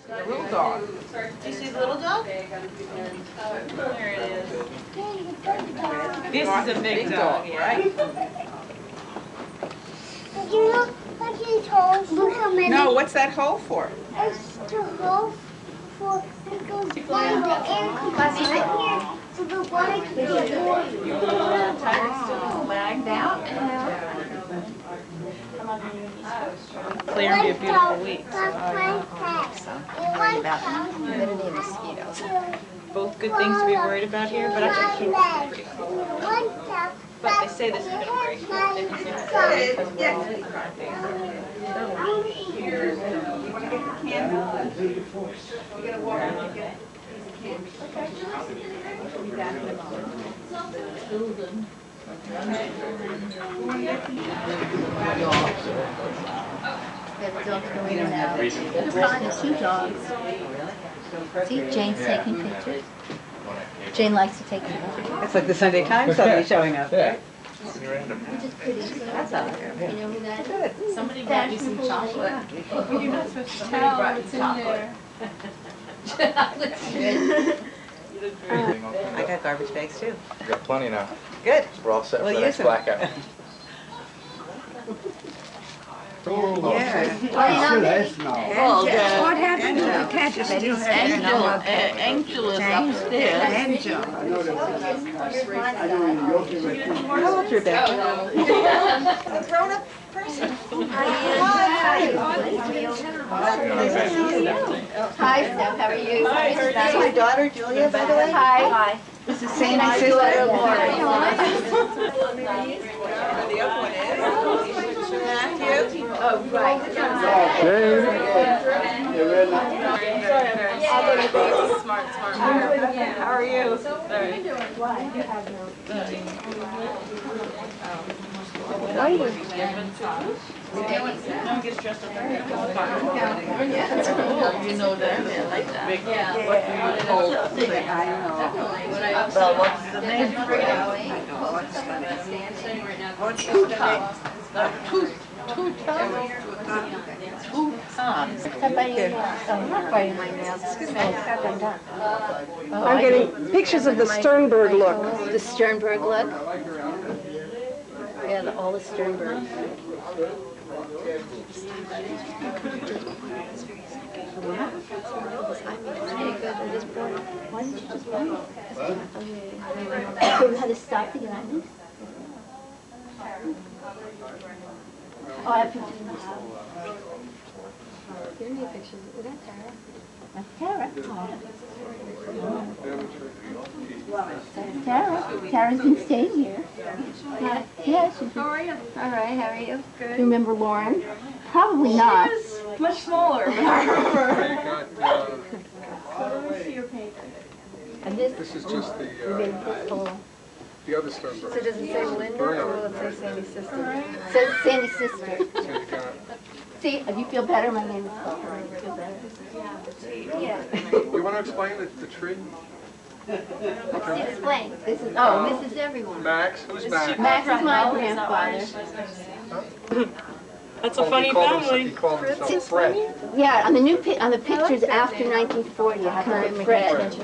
A little dog. Do you see the little dog? There it is. This is a big dog, yeah. Right? You know what he told? Look how many. No, what's that hole for? It's the hole for it goes down the ankle right here, so the water can go more. Lagged out. Clear and be a beautiful week. Worried about humidity and mosquitoes. Both good things to be worried about here, but I think it's pretty cool. But they say this is going to break. Yes. Here, you want to get the candle? You're going to walk around and get a piece of candy. I'll be back in a moment. Yeah, the dogs go in and out. You're fine, it's 2 dogs. See, Jane's taking pictures. Jane likes to take pictures. It's like the Sunday Times suddenly showing up, right? Which is pretty. That's all right. You know who that is? Somebody brought you some chocolate. You're not supposed to tell what's in there. I got garbage bags too. We got plenty now. Good. We're all set for We'll the next use 'em. blackout. Yeah. What happened to the cat? They don't have Angel is upstairs. Angel. How old's Rebecca? A grown-up person. Hi, Steph, how are you? That's my daughter, Julia, by the way. Hi. This is Sandy's My sister. daughter, Laura. The other one is Matthew. Oh, right. Smart. How are you? No one gets dressed up like that. You know that, I like that. Well, what's the name? I'm getting pictures of the Sternberg look. The Sternberg look? Yeah, all the Sternberg. Why didn't you just buy it? So we had to stop to get on this? Oh, I have pictures of myself. Here are your pictures. Is that Tara? That's Tara. That's Tara. Tara's been staying here. Yeah, she's been. How are you? All right, how are you? Good. You remember Lauren? Probably not. Much smaller. And this This is just the other Sternberg. So does it say Linda or will it say Sandy's sister? says Sandy's sister. So you got, See, if you feel better, my name is Paul. You feel better? Yeah. you want to explain the tree? Explain. This is, oh, this is everyone. Max, who's Max? Max is my grandfather. That's a funny family. He called himself Fred. Yeah, on the on the pictures after 1940, you have to put Fred.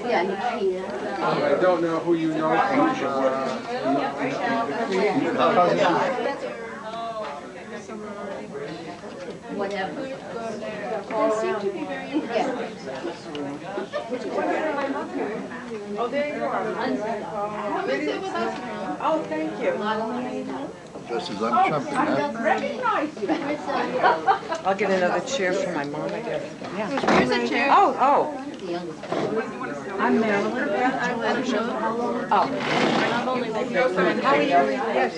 Yeah, Nikita. I don't know who you know from, Whatever. They seem to be very interesting. Oh, there you are. Oh, thank you. Just as I'm jumping, huh? I'll get another chair for my mom, I guess. Yeah. Here's a chair. Oh. The youngest. I'm Marilyn. Oh. How are you? Yes.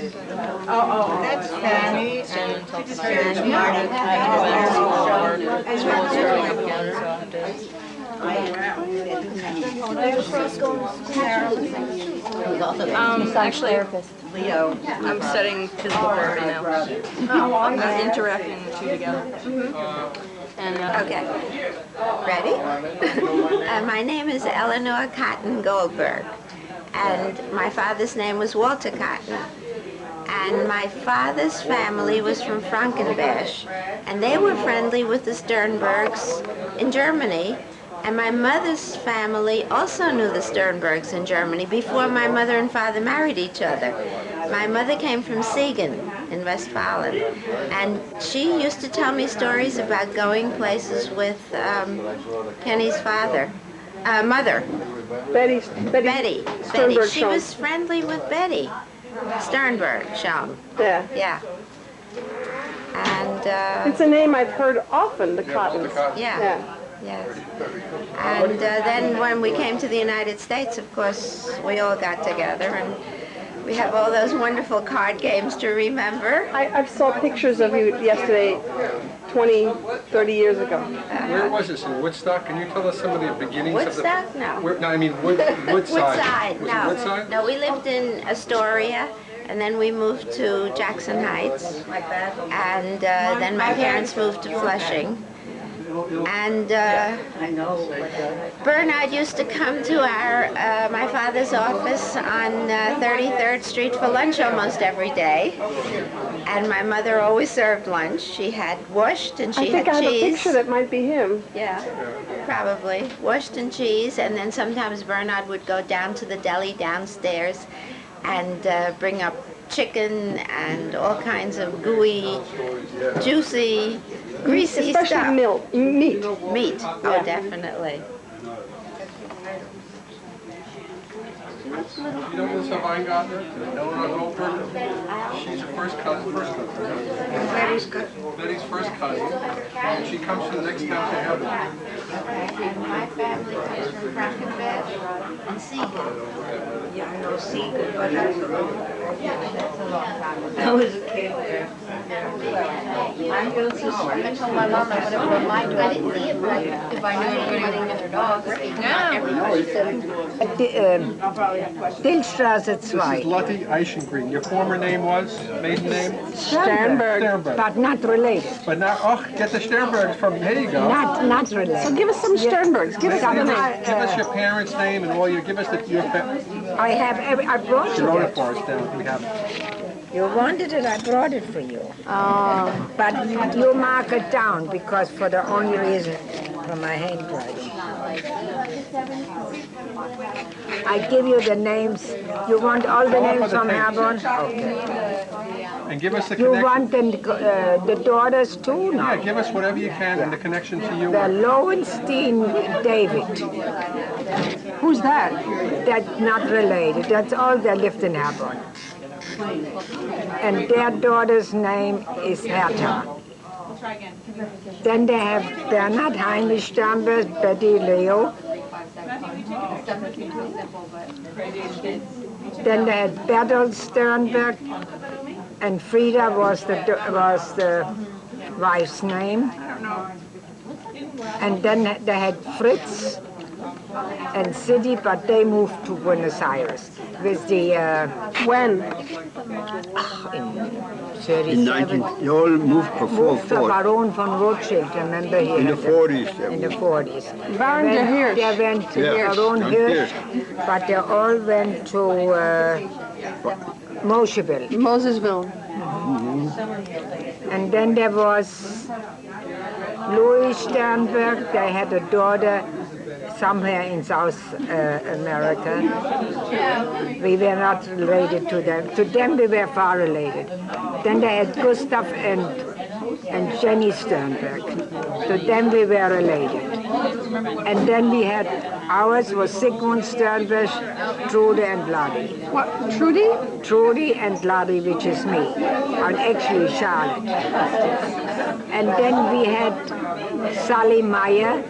Oh, that's Fanny and Fanny. Actually, therapist. Leo, I'm studying physical therapy now. I'm interacting the two together. And Okay. Ready? My name is Eleanor Cotton Goldberg, and my father's name was Walter Cotton. And my father's family was from Frankenberg, and they were friendly with the Sternbergs in Germany. And my mother's family also knew the Sternbergs in Germany before my mother and father married each other. My mother came from Siegen in Westfalen, and she used to tell me stories about going places with Kenny's mother. Betty. Betty. Sternberg She Schoen. was friendly with Betty Sternberg Schoen. Yeah. Yeah. And It's a name I've heard often, the Cottons. yeah. Yes. And then when we came to the United States, of course, we all got together, and we have all those wonderful card games to remember. I saw pictures of you yesterday, 20, 30 years ago. Where was this, in Woodstock? Can you tell us some of the beginnings Woodstock? of the... No. No, I mean Woodside. Woodside, Was no. it Woodside? No, we lived in Astoria, and then we moved to Jackson Heights, and then my parents moved to Flushing. And Bernard used to come to my father's office on 33rd Street for lunch almost every day. And my mother always served lunch. She had washed and she had cheese. I think I have a picture that might be him. Yeah, probably. Washed and cheese, and then sometimes Bernard would go down to the deli downstairs and bring up chicken and all kinds of gooey, juicy, greasy Especially stuff. meat. Meat, oh, definitely. You know Melissa Weingartner? Eleanor Goldberg? She's her first cousin. Betty's first cousin. And she comes from the next town to heaven. My family comes from Frankenberg and Siegen. Yeah, I know Siegen, but that's a long time ago. I was a kid there. I'm going to I told my mom I would have remind her. I didn't see it, but if I knew anybody with their dogs. Dillstraße This 2. is Lottie Eichengreen. Your former name was? Maiden name? Sternberg. Sternberg. But not related. But now, oh, get the Sternbergs from, here you go. Not related. So give us some Sternbergs. Give us Give the name. us your parents' name and all your, give us I have I brought She you wrote it that. for us down. We have it. You wanted it, I brought it for you. But you mark it down because for the only reason for my handwriting. I give you the names. You want all the All for names the from tapes. Herborn? Okay. And give us the You connection. want the daughters too? Yeah, No. give us whatever you can and the connection to you. The Lowenstein David. Who's that? That's not related. That's all that lived in Herborn. And their daughter's name is Hertha. Then they have Bernhard Heinrich Sternberg, Betty Leo. Then they had Bertolt Sternberg, and Frida was the wife's name. And then they had Fritz and City, but they moved to Buenos Aires with the When? in In 37. they all moved before Moved to 40. Baron von Rothschild, remember he In the had 40s. they in the moved. 40s. Baron de Hirsch. They went to Yeah, Baron Baron Hirsch, but they all went to Moseville. Mosesville. And then there was Louis Sternberg. They had a daughter somewhere in South America. We were not related to them. To them we were far related. Then they had Gustav and Jenny Sternberg. To them we were related. And then we had, ours was Sigmund Sternberg, Trude and Ladi. What, Trudy? Trudy and Ladi, which is me, and actually Charlotte. And then we had Sally Meyer.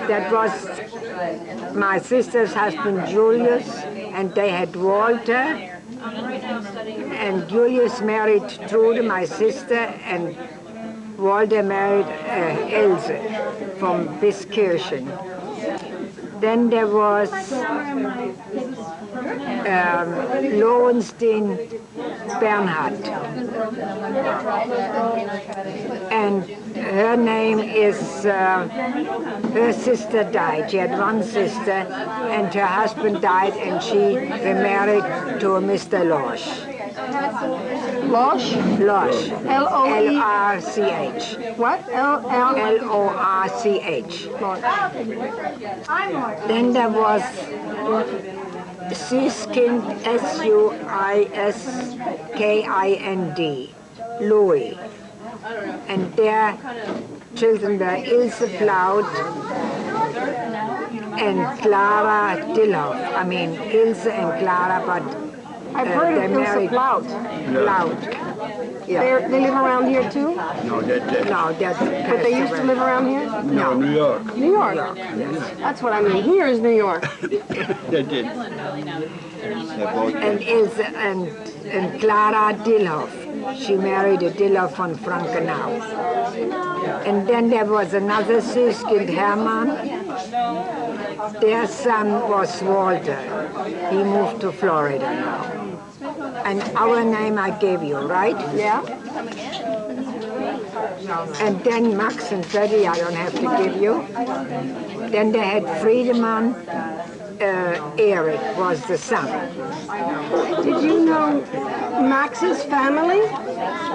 That was my sister's husband Julius, and they had Walter. And Julius married Trude, my sister, and Walter married Else from Biskirchen. Then there was Lowenstein Bernhard. And her name is, her sister died. She had one sister, and her husband died, and she remarried to a Mr. Lorsch. Losh? Lorsch. L-O-E? L-R-C-H. What? L-L? L-O-R-C-H. Then there was Suskind, S-U-I-S-K-I-N-D, Louis. And their children were Ilse Plaut and Clara Dillhoff. I mean, Ilse and Clara, but I've heard they of Ilse married Plaut. Plaut. Yeah. They live around here too? No, that, No, that's But they used to live around here? no, New York. New York? That's what I mean. Here is New York. They did. They both And did. Ilse and Clara Dillhoff. She married a Dillhoff von Frankenau. And then there was another Suskind, Hermann. Their son was Walter. He moved to Florida now. And our name I gave you, right? Yeah? And then Max and Freddie I don't have to give you. Then they had Friedemann. Eric was the son. Did you know Max's family?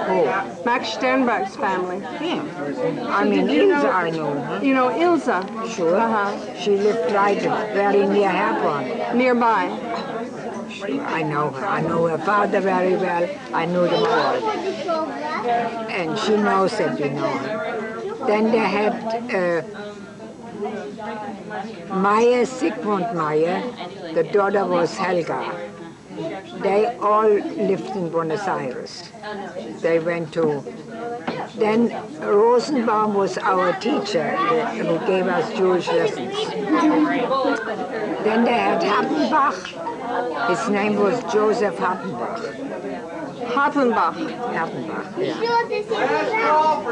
Oh, Max Sternberg's family. yeah. I mean, Ilse I know. Huh? You know Ilse? Sure. Uh-huh. She lived right very near Herborn. Nearby. I know her. I know her father very well. I know them all. And she knows that we know her. Then they had Meyer, Sigmund Meyer. The daughter was Helga. They all lived in Buenos Aires. They went to... Then Rosenbaum was our teacher who gave us Jewish lessons. Then they had Hattenbach. His name was Joseph Hattenbach. Hattenbach. Hattenbach, yeah. Hattenbach.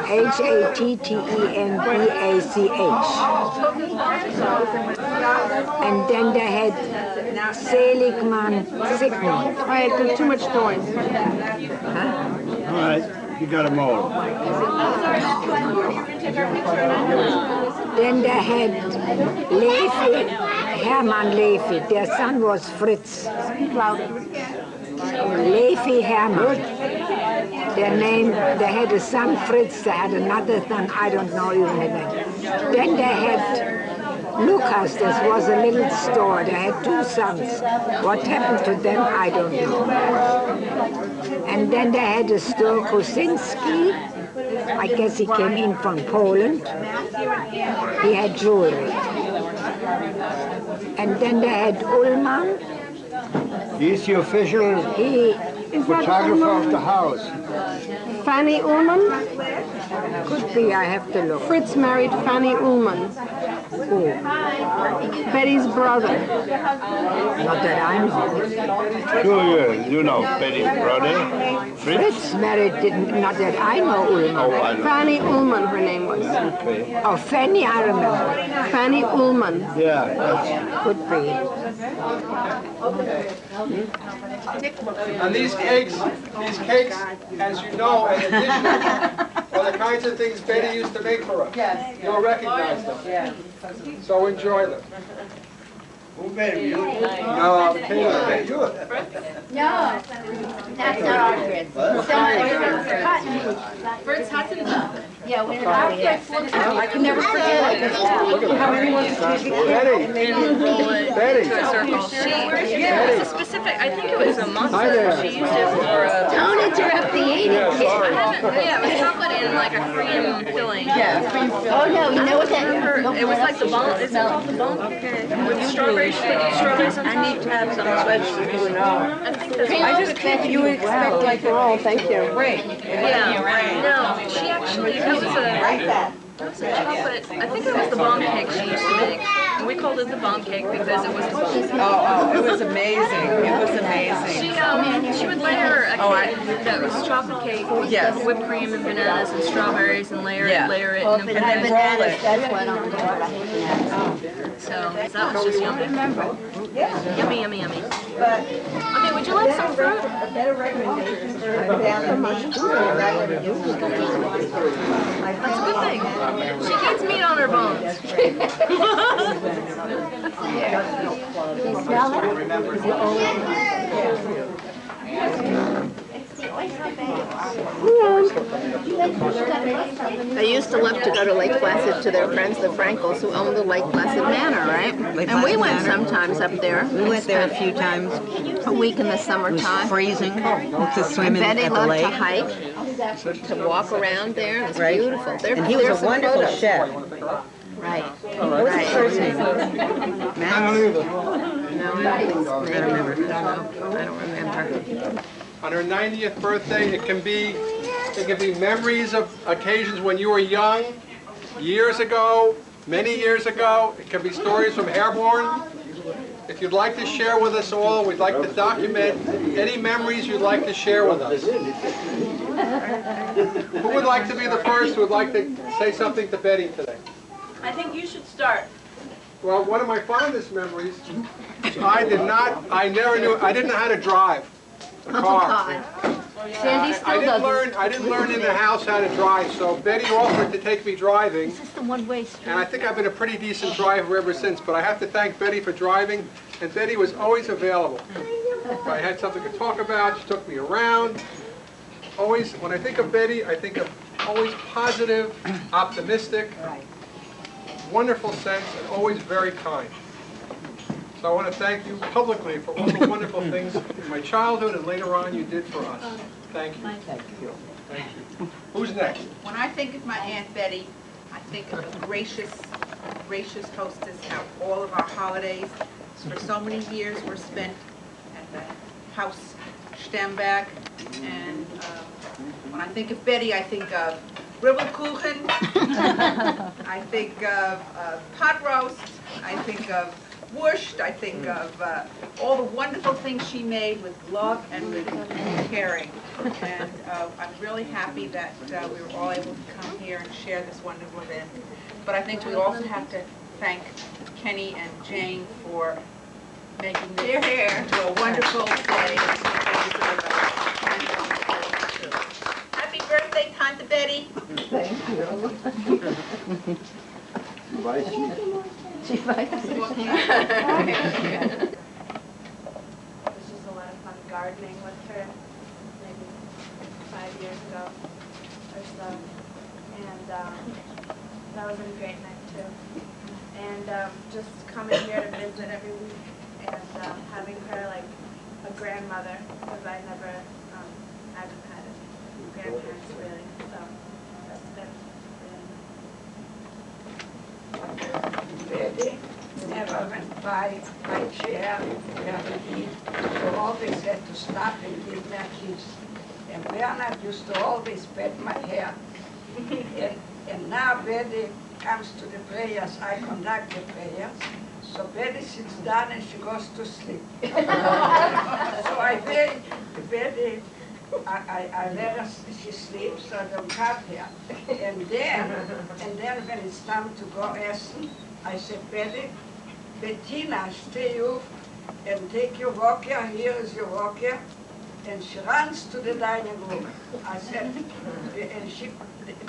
And then they had Seligman Sigmund. All right, there's too much noise. All right, you got them all. Then they had Levi, Hermann Levi. Their son was Fritz. Levi Hermann. Their name, they had a son Fritz, they had another son, I don't know even the name. Then they had Lucas, there was a little store, they had two sons. What happened to them, I don't know. And then they had a store, Kosinski. I guess he came in from Poland. He had jewelry. And then they had Ullman. He's the official photographer of the house. Fanny Ullman? Could be, I have to look. Fritz married Fanny Ullman. Who? Betty's brother. Not that I know. Sure, you know Betty's brother, Fritz. Fritz married, not that I know Ullman. Oh, I know. Fanny Ullman, her name was. Okay. Oh, Fanny, I remember. Fanny Ullman. Yeah, that's... Could be. And these cakes, as you know, in addition, are the kinds of things Betty used to make for us. Yes. You'll recognize them. Yes. So enjoy them. Who Betty? You? No, Kayla, you. No, that's not our Fritz. Fritz Hattenbach. Yeah, we have I can never forget it. How many want to take it? Betty. Betty. To a circle. She used a specific, I think it was a month. Hi there. She used it for a... Don't interrupt the eating. Yeah, it was chocolate in like a cream filling. Yeah, cream filling. Oh, no, you know what that is? It was like the bomb, is it called the bomb? Okay. With strawberries, strawberries on top. I need to have some vegetables. I think that's I just expect you would expect like Oh, thank you. Yeah, no, she actually, that was a chocolate, I think it was the bomb cake she used to make. And we called it the bomb cake because it was the bomb. Oh, it was amazing. It was amazing. She would layer a cake that was chocolate cake with Yes. whipped cream and bananas and strawberries and layer it and and then roll it. That's what I'm doing. So so that was just yummy. Yummy, yummy, yummy. I mean, would you like some fruit? A better recommendation for a family. That's a good thing. She eats meat on her bones. You smell it? Is it old? They used to love to go to Lake Placid to their friends, the Frankels, who owned the Lake Placid Manor, right? And we went sometimes up there. We went there a few times. A week in the It was summertime. freezing to swim Betty at the loved lake. to hike, to walk around there. It was Right. beautiful. And he was a wonderful chef. Right. What was his first name? I don't either. No, I don't remember. I don't remember. On her 90th birthday, it can be memories of occasions when you were young, years ago, many years ago. It can be stories from Airborne. If you'd like to share with us all, we'd like to document any memories you'd like to share with us. Who would like to be the first who would like to say something to Betty today? I think you should start. Well, one of my fondest memories, I didn't know how to drive a car. Sandy still I doesn't. didn't learn in the house how to drive, so Betty offered to take me driving. This is the one-way street. And I think I've been a pretty decent driver ever since, but I have to thank Betty for driving, and Betty was always available. If I had something to talk about, she took me around. Always, when I think of Betty, I think of always positive, optimistic, wonderful sense, and always very kind. So I want to thank you publicly for all the wonderful things in my childhood and later on you did for us. Thank you. Thank you. Thank you. Who's next? When I think of my Aunt Betty, I think of a gracious hostess of all of our holidays. For so many years were spent at the House Stemberg. And when I think of Betty, I think of Ribbelkuchen. I think of pot roast. I think of Wurst. I think of all the wonderful things she made with love and with caring. And I'm really happy that we were all able to come here and share this wonderful event. But I think we also have to thank Kenny and Jane for making this into a wonderful day. Happy birthday, Tante Betty. Thank you. She bites. It was just a lot of fun gardening with her, maybe 5 years ago or so. And that was a great night too. And just coming here to visit every week and having her like a grandmother, because I never haven't had grandparents really. So that's been Betty never went by my chair where we eat, so always had to stop and give me a kiss. And Bernard used to always pet my hair. and now Betty comes to the prayers, I conduct the prayers. So Betty sits down and she goes to sleep. So I beg Betty, I let her, she sleeps, so I don't cut her. And then when it's time to go Essen, I said, Betty, Bettina, stay up and take your walker, here is your walker. And she runs to the dining room. I said, and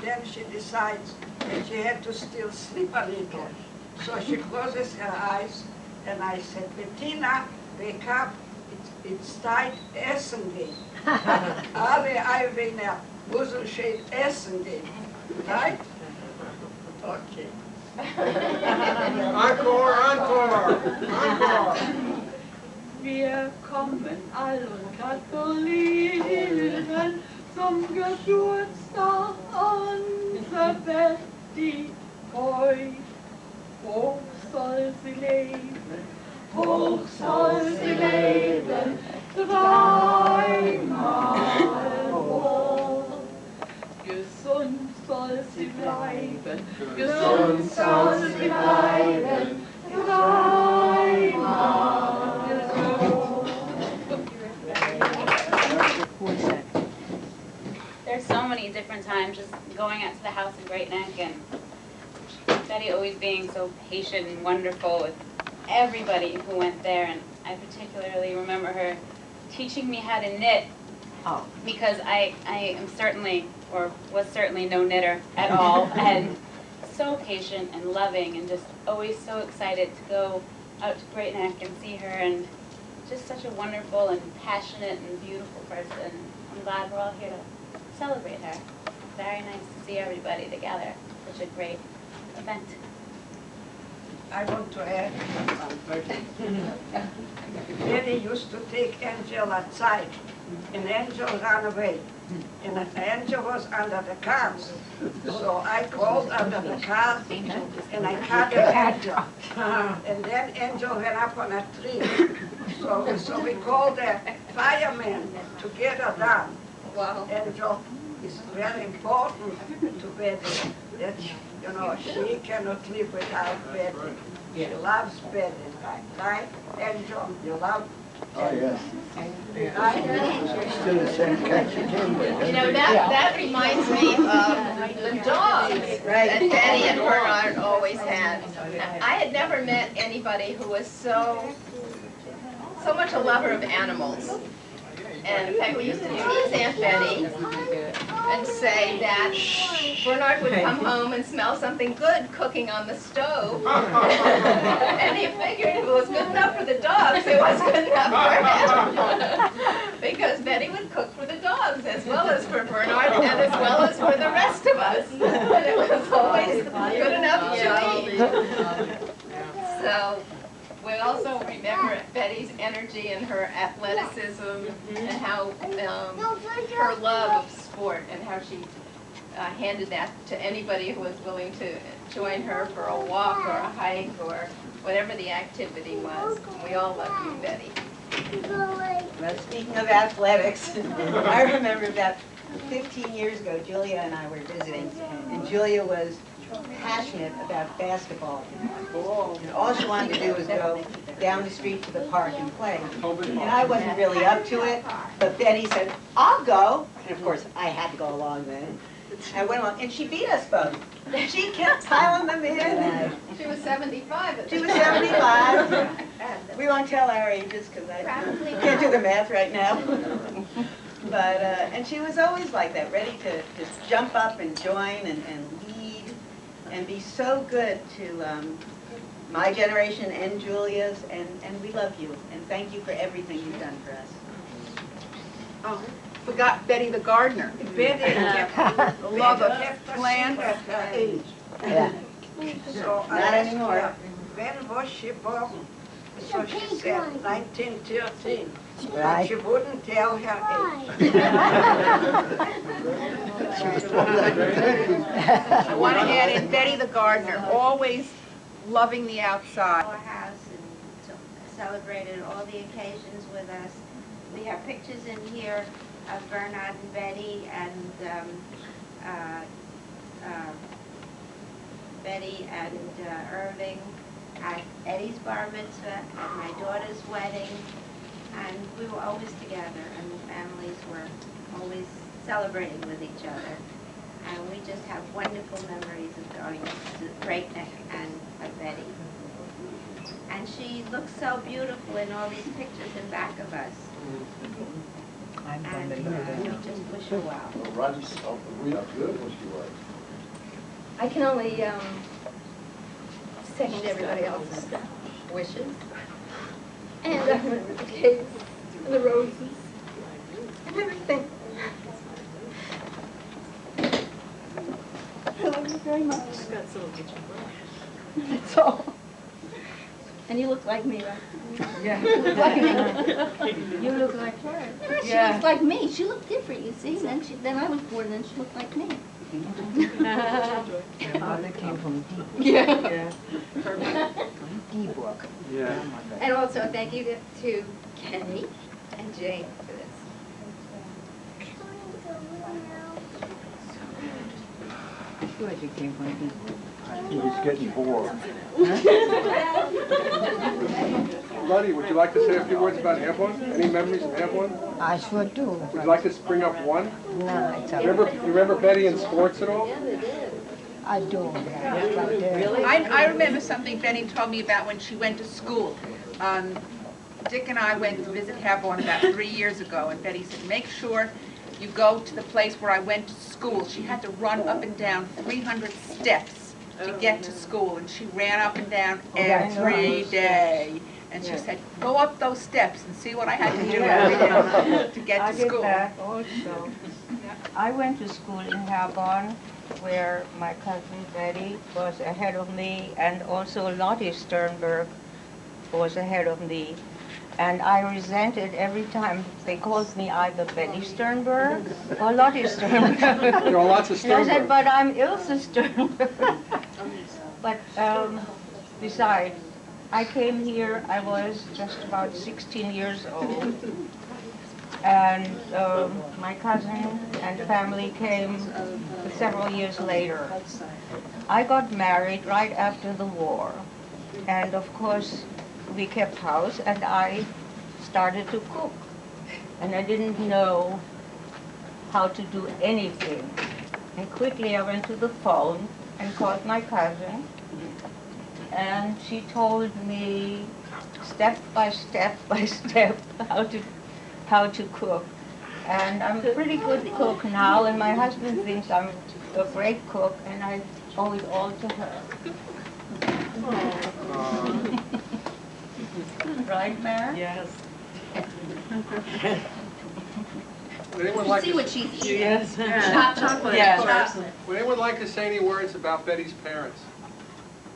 then she decides that she had to still sleep a little. So she closes her eyes, and I said, Bettina, wake up, it's time Essen gehen. Alle Eiweiler müssen schön essen gehen. Right? Okay. Encore, encore, encore. Wir kommen all und gratulieren zum Geburtstag unserer Betty Boy. Hoch soll sie leben, hoch soll sie leben, dreimal hoch. Gesund soll sie bleiben, gesund soll sie bleiben, dreimal hoch. There's so many different times just going out to the house in Great Neck and Betty always being so patient and wonderful with everybody who went there, and I particularly remember her teaching me how to knit. Oh. Because I am certainly, or was certainly no knitter at all, and so patient and loving, and just always so excited to go out to Great Neck and see her, and just such a wonderful and passionate and beautiful person. I'm glad we're all here to celebrate her. Very nice to see everybody together. Such a great event. I want to add. Betty used to take Angel outside, and Angel ran away. And Angel was under the cars. So I crawled under the car, and I carried Angel. And then Angel went up on a tree. So we called the firemen to get her down. Wow. Angel is very important to Betty. That, you know, she cannot live without Betty. She loves Betty, right? Angel, you love Oh, yes. right? Still the same catch again. You know, that reminds me of the dogs that Betty and Bernard always had. I had never met anybody who was so much a lover of animals. And in fact, we used to tease Aunt Betty and say that Bernard would come home and smell something good cooking on the stove. And he figured if it was good enough for the dogs, it was good enough for him. Because Betty would cook for the dogs as well as for Bernard and as well as for the rest of us. And it was always good enough to eat. So we also remember Betty's energy and her athleticism and how her love of sport and how she handed that to anybody who was willing to join her for a walk or a hike or whatever the activity was. We all loved you, Betty. Well, speaking of athletics, I remember about 15 years ago, Julia and I were visiting, and Julia was passionate about basketball. And all she wanted to do was go down the street to the park and play. And I wasn't really up to it, but Betty said, I'll go. And of course, I had to go along then. I went along, and she beat us both. She kept piling them in. She was 75. She was 75. We won't tell our ages because I can't do the math right now. But, and she was always like that, ready to just jump up and join and lead and be so good to my generation and Julia's, and we love you. And thank you for everything you've done for us. Oh, forgot Betty the gardener. Betty kept Love of plants. at her age. Yeah. So Not anymore. When was she born? So she said 1913. Right. But she wouldn't tell her I want to add in Betty the gardener, always loving the outside. Our house and celebrated all the occasions with us. We have pictures in here of Bernard and Betty and Betty and Irving at Eddie's bar mitzvah, at my daughter's wedding, and we were always together, and the families were always celebrating with each other. And we just have wonderful memories of going to Great Neck and of Betty. And she looks so beautiful in all these pictures in back of us. And we just wish her well. I can only second everybody else's wishes. And the cakes and the roses and everything. I love you very much. That's all. And you look like me, right? Yeah. You look like me. You look like her. She Yeah. looks like me. She looked different, you see. Then I was born, and she looked like me. Mother came from Yeah. D-Brook. Yeah. And also thank you to Kenny and Jane for this. Sure she came from D-Brook. He's getting bored. Buddy, would you like to say a few words about Amblin? Any memories of Amblin? I sure do. Would you like to bring up one? No, it's all You remember Betty in sports at all? adore her. I remember something Betty told me about when she went to school. Dick and I went to visit Herborn about 3 years ago, and Betty said, make sure you go to the place where I went to school. She had to run up and down 300 steps to get to school, and she ran up and down every day. And she said, go up those steps and see what I had to do every day to get to school. I did that also. I went to school in Herborn, where my cousin Betty was ahead of me, and also Lottie Sternberg was ahead of me. And I resented every time they called me either Betty Sternberg or Lottie Sternberg. There are lots of And I said, Sternberg. but I'm Ilse Sternberg. But besides, I came here, I was just about 16 years old. And my cousin and family came several years later. I got married right after the war. And of course, we kept house, and I started to cook. And I didn't know how to do anything. And quickly I went to the phone and called my cousin. And she told me step by step how to cook. And I'm a pretty good cook now, and my husband thinks I'm a great cook, and I owe it all to her. Right, Mary? Yes. Would anyone like See to what she's eating. Yes. Hot chocolate. Yes. Would anyone like to say any words about Betty's parents,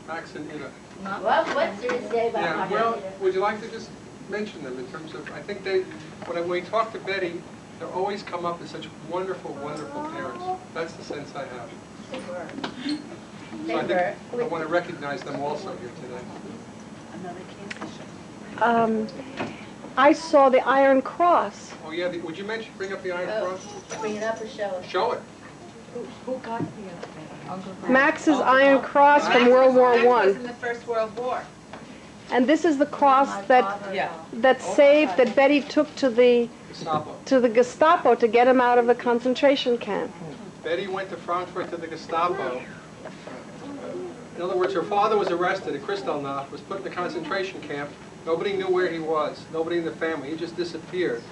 Max and Ida? What's there to say about Yeah, my well, would you like to just mention them in terms of, I think they, when we talk to Betty, they always come up as such wonderful, wonderful parents. That's the sense I have. So I think I want to recognize them also here today. I saw the Iron Cross. Oh yeah, would you bring up the Iron Cross? Bring it up or show it? Show it. Who got the Max's Iron Cross from World War Max was I. in the First World War. And this is the cross that saved, that Betty took to the Gestapo to get him out of the concentration camp. Betty went to Frankfurt to the Gestapo. In other words, her father was arrested at Kristallnacht, was put in the concentration camp. Nobody knew where he was, nobody in the family. He just disappeared.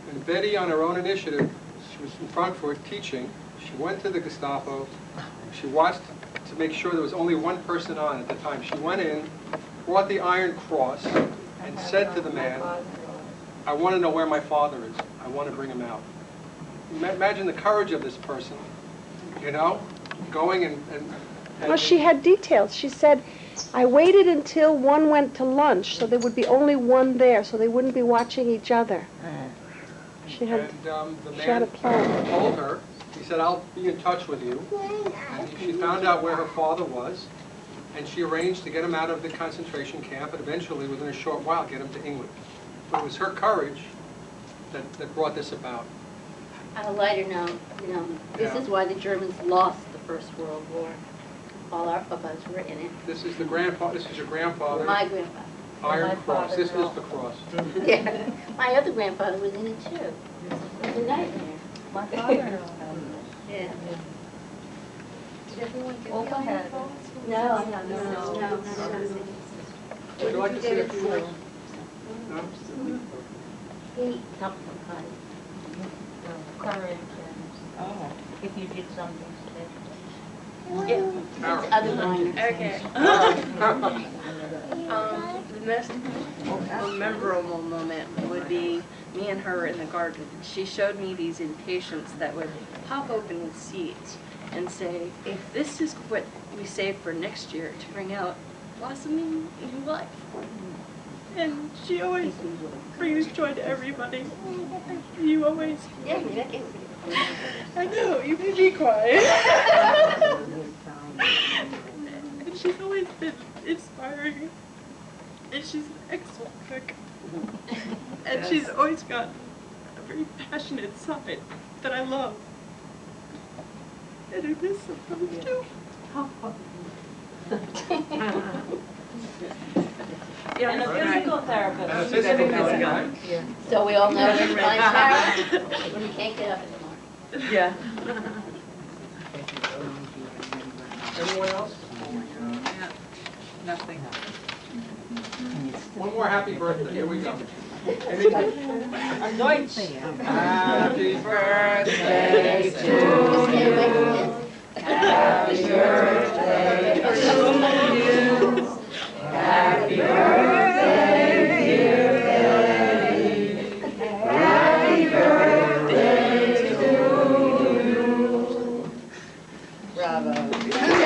And Betty, on her own initiative, she was in Frankfurt teaching. She went to the Gestapo. She watched to make sure there was only one person on at the time. She went in, brought the Iron Cross, and said to the man, I want to know where my father is. I want to bring him out. Imagine the courage of this person, you know, going and Well, she had details. She said, I waited until one went to lunch, so there would be only one there, so they wouldn't be watching each other. She had, the she had a man plan. told her, he said, I'll be in touch with you. And she found out where her father was, and she arranged to get him out of the concentration camp, and eventually, within a short while, get him to England. But it was her courage that brought this about. On a lighter note, this is why the Germans lost the First World War. All of us were in it. This is the grandpa. This is your grandfather. My grandfather. Iron My Cross. This is father-in-law. the cross. Yeah. My other grandfather was in it too. It was a nightmare. My father. Yeah. Did everyone get the iron cross? No. Would you like to say a few words? No? He something kind Courage, and if you did something It's other minor. Okay. The most memorable moment would be me and her in the garden. She showed me these impatiens that would pop open with seeds and say, if this is what we save for next year to bring out blossoming new life. And she always brings joy to everybody. You always... Yeah, Rebecca. I know, you made me cry. And she's always been inspiring. And she's an excellent cook. And she's always got a very passionate side that I love. And I miss sometimes too. Yeah, and a physical therapist. And a physical therapist, right? Yeah. So we all know you're fine, Sarah, when you can't get up in the morning. Yeah. Anyone else? Nothing. One more happy birthday, here we go. Happy birthday to you. Happy birthday to you. Happy birthday, dear Betty. Happy birthday to you. Bravo.